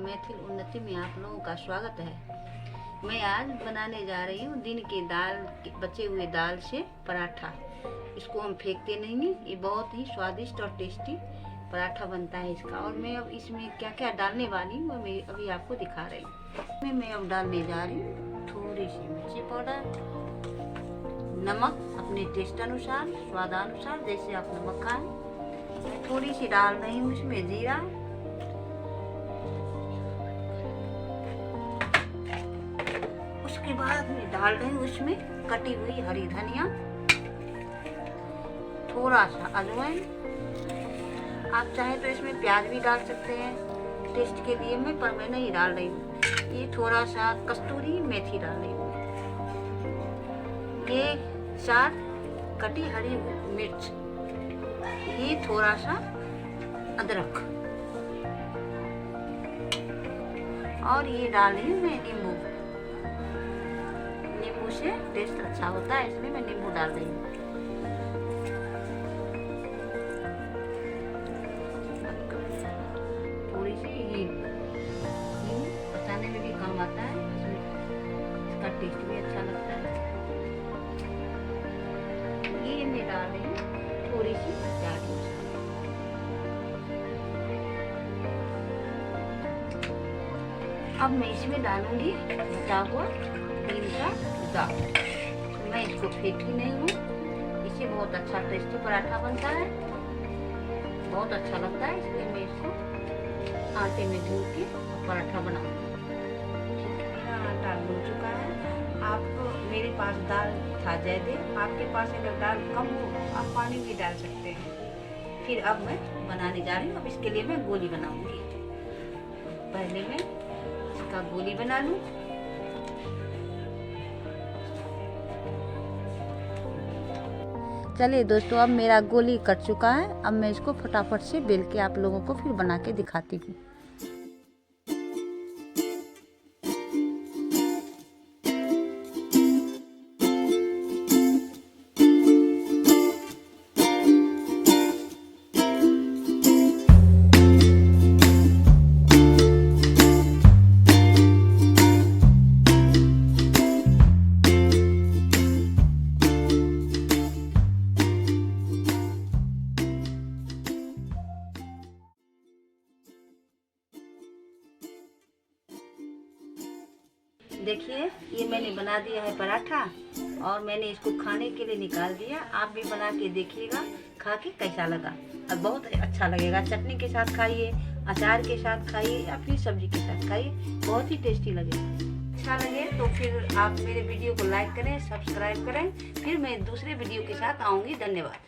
मैथिल उन्नति में आप लोगों का स्वागत है। मैं आज बनाने जा रही हूँ दिन के बचे हुए दाल से पराठा। इसको हम फेंकते नहीं हैं, ये बहुत ही स्वादिष्ट और टेस्टी पराठा बनता है इसका। और मैं अब इसमें क्या क्या डालने वाली हूँ वो मैं अभी आपको दिखा रही हूँ। मैं अब डालने जा रही हूँ थोड़ी सी मिर्ची पाउडर, नमक अपने टेस्ट अनुसार, स्वादानुसार, जैसे आप नमक खाएं। थोड़ी सी डाल रही हूँ इसमें जीरा, उसके बाद मैं डाल रही हूँ उसमें कटी हुई हरी धनिया, थोड़ा सा अजवाइन। आप चाहे तो इसमें प्याज भी डाल सकते हैं टेस्ट के लिए में, पर मैं नहीं डाल रही हूँ। ये थोड़ा सा कस्तूरी मेथी डाल रही हूँ, ये 4 कटी हरी मिर्च, ये थोड़ा सा अदरक, और ये डाली हूँ मैं नींबू। नींबू से टेस्ट अच्छा होता है, इसलिए मैं नींबू डाल रही हूँ। थोड़ी सी हींग पचाने में भी काम आता है, इसका टेस्ट भी अच्छा लगता है। ये मैं डाल रही हूँ थोड़ी सी चाट मसाला। अब मैं इसमें डालूंगी बचा हुआ 3 का दाल। मैं इसको फेंकती नहीं हूँ, इससे बहुत अच्छा टेस्टी पराठा बनता है, बहुत अच्छा लगता है, इसलिए मैं इसको आटे में गूंद के पराठा बनाऊंगी। ठीक है, मेरा आटा गूंद चुका है। आप मेरे पास दाल था ज़्यादा, आपके पास अगर दाल कम हो आप पानी भी डाल सकते हैं। फिर अब मैं बनाने जा रही हूँ। अब इसके लिए मैं गोली बनाऊंगी। पहले मैं इसका गोली बना लूँ। चलिए दोस्तों, अब मेरा गोली कट चुका है। अब मैं इसको फटाफट से बेल के आप लोगों को फिर बना के दिखाती हूँ। देखिए, ये मैंने बना दिया है पराठा और मैंने इसको खाने के लिए निकाल दिया। आप भी बना के देखिएगा, खा के कैसा लगा। और बहुत अच्छा लगेगा। चटनी के साथ खाइए, अचार के साथ खाइए, या फिर सब्जी के साथ खाइए, बहुत ही टेस्टी लगेगा। अच्छा लगे तो फिर आप मेरे वीडियो को लाइक करें, सब्सक्राइब करें। फिर मैं दूसरे वीडियो के साथ आऊँगी। धन्यवाद।